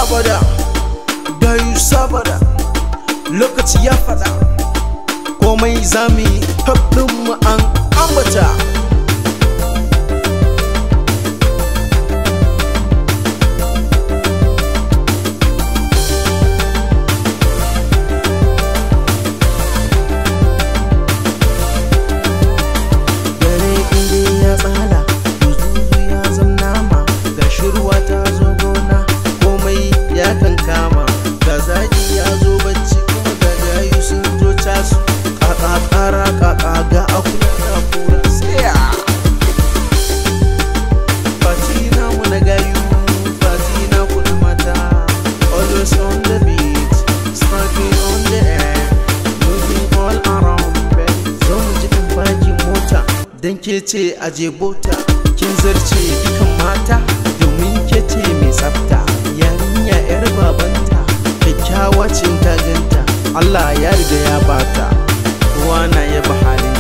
sabada gayu sabada lokaci ya fada komai zami haɗin mu an ambata. Dan ke ce aje bota kin zarce dukan mata domin ke ce mai tsafta yarinya yar babanta kyakkyawa ce ta ganta Allah ya riga ya bata kowa na yaba halin